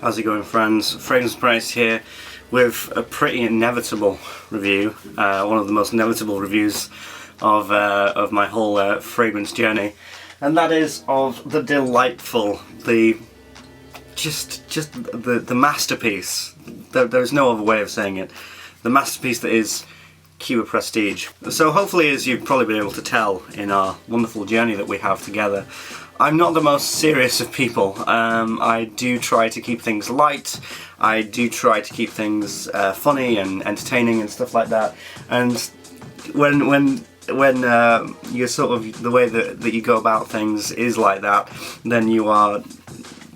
How's it going, friends? Fragrance Apprentice here with a pretty inevitable review, one of the most inevitable reviews of my whole fragrance journey, and that is of the delightful, the masterpiece. There's no other way of saying it. The masterpiece that is Cuba Prestige. So hopefully, as you've probably been able to tell in our wonderful journey that we have together, I'm not the most serious of people. I do try to keep things light. I do try to keep things funny and entertaining and stuff like that. And when you're sort of the way that you go about things is like that, then you are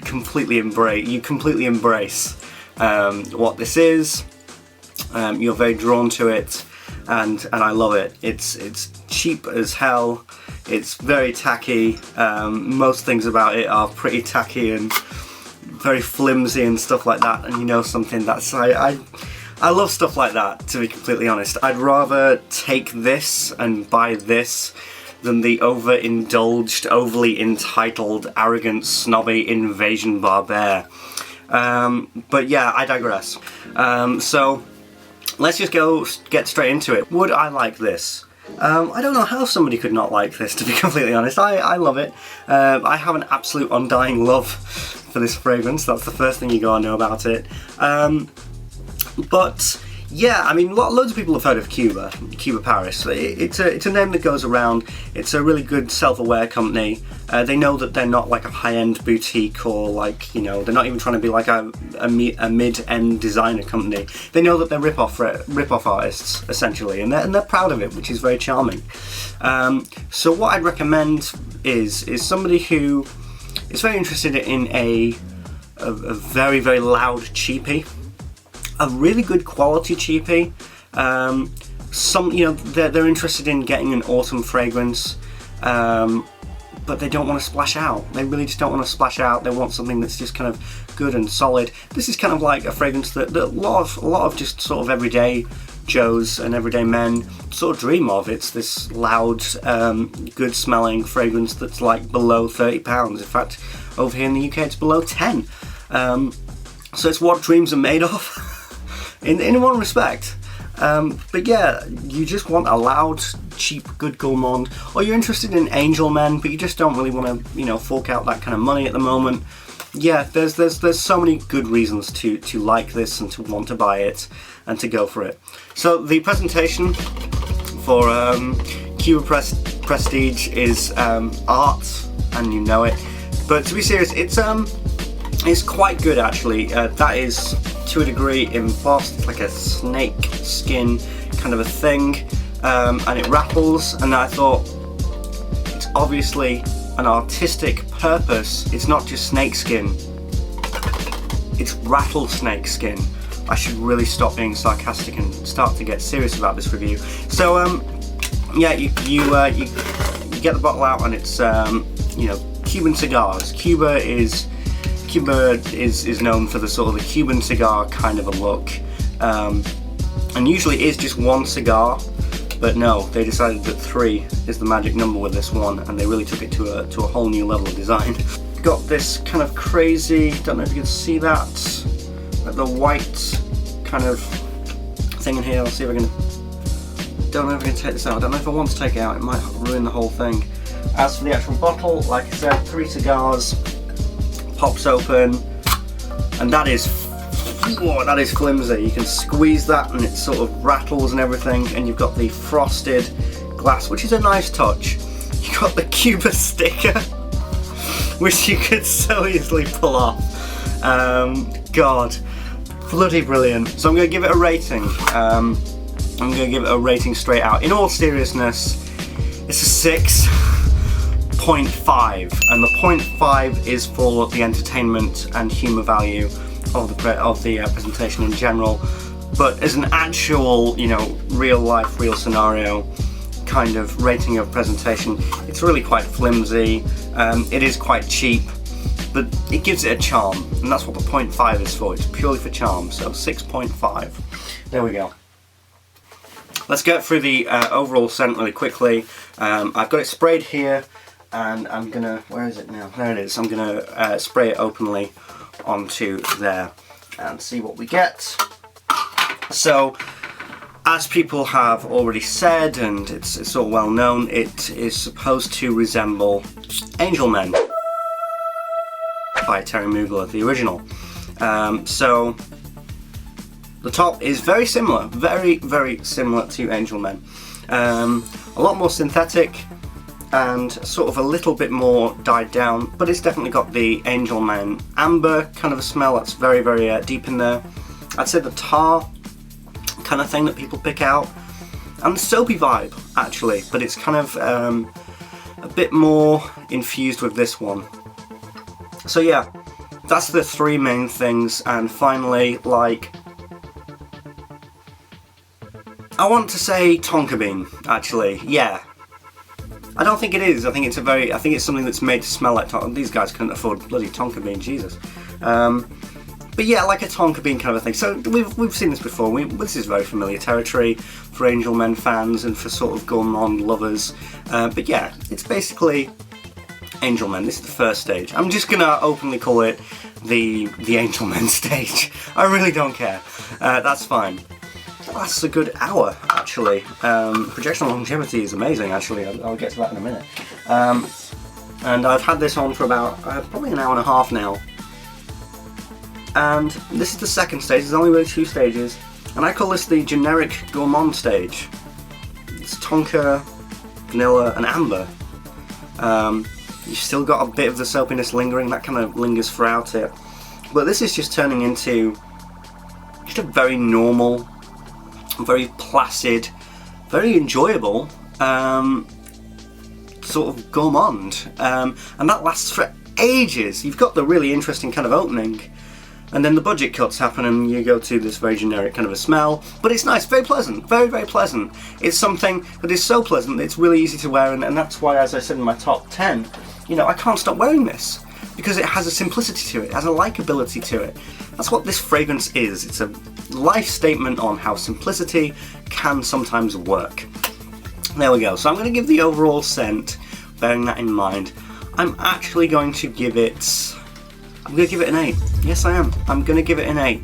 completely embrace what this is. You're very drawn to it, and I love it. It's cheap as hell. It's very tacky. Most things about it are pretty tacky and very flimsy and stuff like that. And you know something, that's I love stuff like that, to be completely honest. I'd rather take this and buy this than the overindulged, overly entitled, arrogant, snobby invasion barbare. But yeah, I digress. So let's just get straight into it. Would I like this? I don't know how somebody could not like this, to be completely honest. I love it. I have an absolute undying love for this fragrance. That's the first thing you gotta know about it. But yeah, I mean, loads of people have heard of Cuba Paris. It's a name that goes around. It's a really good self-aware company. They know that they're not like a high-end boutique, or like, you know, they're not even trying to be like a mid-end designer company. They know that they're rip-off artists, essentially, and they're proud of it, which is very charming. So what I'd recommend is somebody who is very interested in a very, very loud cheapie. A really good quality cheapie. They're interested in getting an autumn fragrance, but they don't want to splash out. They really just don't want to splash out. They want something that's just kind of good and solid. This is kind of like a fragrance that a lot of just sort of everyday Joes and everyday men sort of dream of. It's this loud, good smelling fragrance that's like below £30. In fact, over here in the UK it's below 10. So it's what dreams are made of. In one respect. But yeah, you just want a loud, cheap, good gourmand, or you're interested in angel men, but you just don't really want to, you know, fork out that kind of money at the moment. Yeah, there's so many good reasons to like this and to want to buy it and to go for it. So the presentation for Cuba Prestige is art, and you know it. But to be serious, it's quite good actually. That is, to a degree, embossed like a snake skin kind of a thing, and it rattles, and I thought it's obviously an artistic purpose. It's not just snake skin, it's rattlesnake skin. I should really stop being sarcastic and start to get serious about this review. So yeah, you get the bottle out, and it's you know, Cuban cigars. Cuba is known for the sort of the Cuban cigar kind of a look, and usually is just one cigar, but no, they decided that 3 is the magic number with this one, and they really took it to a whole new level of design. Got this kind of crazy, don't know if you can see that, like the white kind of thing in here. I'll see if I can, don't know if I can take this out. I don't know if I want to take it out, it might ruin the whole thing. As for the actual bottle, like I said, 3 cigars, pops open, and that is flimsy. You can squeeze that and it sort of rattles and everything, and you've got the frosted glass, which is a nice touch. You've got the Cuba sticker, which you could so easily pull off. God, bloody brilliant. So I'm going to give it a rating. I'm going to give it a rating straight out. In all seriousness, it's a 6.5, and the 0.5 is for the entertainment and humour value of the presentation in general. But as an actual, you know, real life, real scenario kind of rating of presentation, it's really quite flimsy. It is quite cheap, but it gives it a charm, and that's what the 0.5 is for. It's purely for charm. So 6.5. There we go. Let's get through the overall scent really quickly. I've got it sprayed here, and I'm gonna, where is it now? There it is. I'm gonna spray it openly onto there and see what we get. So, as people have already said, and it's all well known, it is supposed to resemble Angel Men by Terry Mugler, the original. So the top is very similar, very similar to Angel Men. A lot more synthetic and sort of a little bit more dyed down, but it's definitely got the Angel Men amber kind of a smell that's very deep in there. I'd say the tar kind of thing that people pick out, and the soapy vibe actually, but it's kind of a bit more infused with this one. So yeah, that's the three main things. And finally, like, I want to say tonka bean actually. Yeah, I don't think it is. I think it's something that's made to smell like tonka. These guys couldn't afford bloody tonka bean, Jesus. But yeah, like a tonka bean kind of a thing. So we've seen this before. This is very familiar territory for Angel Men fans and for sort of gourmand lovers. But yeah, it's basically Angel Men. This is the first stage. I'm just gonna openly call it the Angel Men stage. I really don't care. That's fine. That's a good hour actually. Projectional longevity is amazing actually. I'll get to that in a minute. And I've had this on for about probably an hour and a half now. And this is the second stage. There's only really two stages, and I call this the generic gourmand stage. It's tonka, vanilla, and amber. You've still got a bit of the soapiness lingering. That kind of lingers throughout it, but this is just turning into just a very normal, very placid, very enjoyable sort of gourmand, and that lasts for ages. You've got the really interesting kind of opening, and then the budget cuts happen and you go to this very generic kind of a smell, but it's nice, very pleasant, very pleasant. It's something that is so pleasant that it's really easy to wear, and that's why, as I said in my top 10, you know, I can't stop wearing this because it has a simplicity to it, it has a likability to it. That's what this fragrance is. It's a life statement on how simplicity can sometimes work. There we go. So I'm going to give the overall scent, bearing that in mind. I'm actually going to give it an 8. Yes, I am. I'm going to give it an 8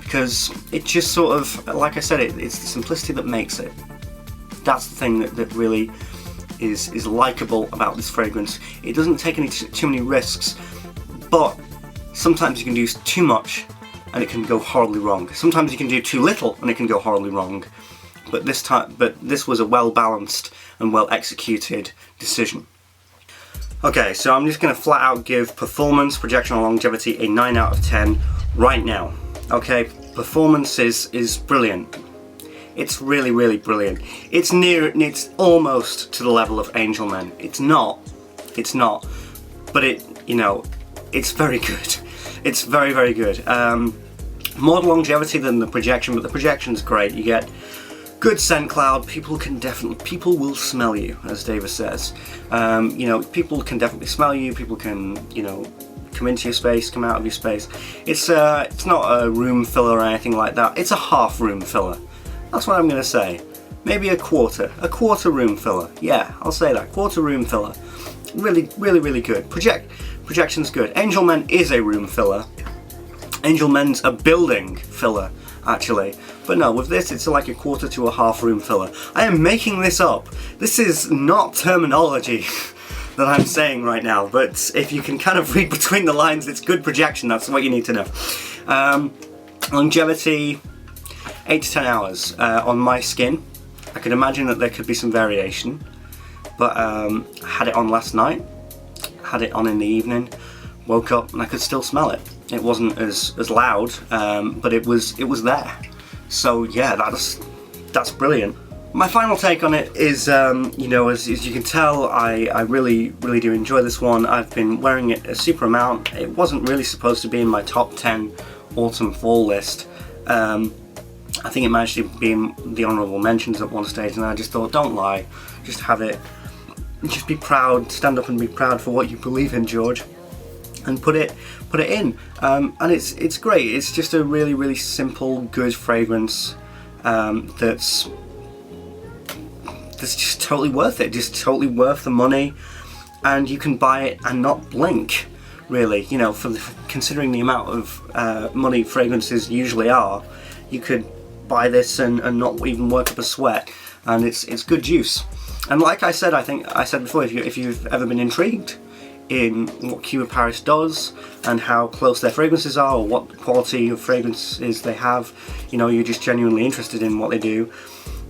because it just sort of, like I said, it's the simplicity that makes it. That's the thing that really is likable about this fragrance. It doesn't take too many risks, but sometimes you can do too much and it can go horribly wrong. Sometimes you can do too little and it can go horribly wrong. But this was a well-balanced and well-executed decision. Okay, so I'm just going to flat out give performance, projectional longevity a 9 out of 10 right now. Okay, performance is brilliant. It's really brilliant. It's almost to the level of Angel Men. It's not, but it's very good. It's very good. More longevity than the projection, but the projection's great. You get good scent cloud. People will smell you, as Davis says. People can definitely smell you. People can, come into your space, come out of your space. It's not a room filler or anything like that. It's a half room filler. That's what I'm going to say. Maybe a quarter room filler. Yeah, I'll say that, quarter room filler. Really good. Projection's good. Angel Men is a room filler. Angel Men's a building filler, actually. But no, with this, it's like a quarter to a half room filler. I am making this up. This is not terminology that I'm saying right now, but if you can kind of read between the lines, it's good projection. That's what you need to know. Longevity, 8 to 10 hours on my skin. I could imagine that there could be some variation, but I had it on last night, had it on in the evening, woke up and I could still smell it. It wasn't as loud, but it was there. So yeah, that's brilliant. My final take on it is, as you can tell, I really do enjoy this one. I've been wearing it a super amount. It wasn't really supposed to be in my top 10 autumn fall list. I think it managed to be in the honourable mentions at one stage, and I just thought, don't lie, just have it, just be proud, stand up and be proud for what you believe in, George, and put it in. And it's great. It's just a really simple, good fragrance that's just totally worth it, just totally worth the money, and you can buy it and not blink, really. You know, considering the amount of money fragrances usually are, you could buy this and not even work up a sweat, and it's good juice. And like I said, I think I said before, if you've ever been intrigued in what Cuba Paris does and how close their fragrances are, or what quality of fragrances they have, you know, you're just genuinely interested in what they do,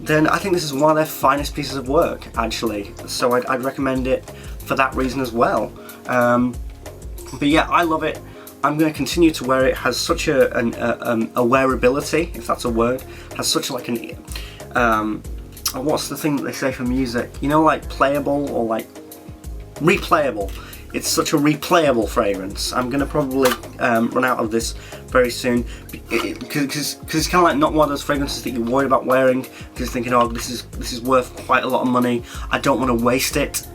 then I think this is one of their finest pieces of work, actually. So I'd recommend it for that reason as well. But yeah, I love it. I'm going to continue to wear it. It has such a wearability, if that's a word. It has such like what's the thing that they say for music? You know, like playable or like replayable. It's such a replayable fragrance. I'm going to probably run out of this very soon, because it's kind of like not one of those fragrances that you're worried about wearing because you're thinking, oh, this is worth quite a lot of money. I don't want to waste it.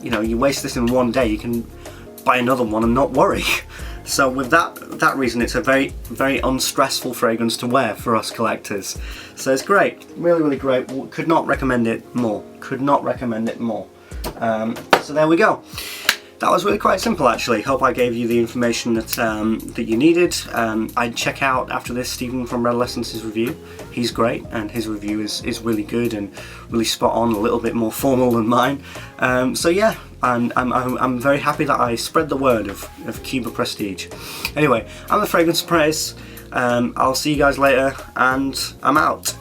You know, you waste this in one day, you can buy another one and not worry. So with that reason, it's a very, very unstressful fragrance to wear for us collectors. So it's great, really, really great. Could not recommend it more. Could not recommend it more. So there we go. That was really quite simple, actually. Hope I gave you the information that you needed. I'd check out after this Stephen from Redolescence's review. He's great, and his review is really good and really spot on, a little bit more formal than mine. So yeah, I'm very happy that I spread the word of Cuba Prestige. Anyway, I'm the Fragrance Apprentice. I'll see you guys later, and I'm out.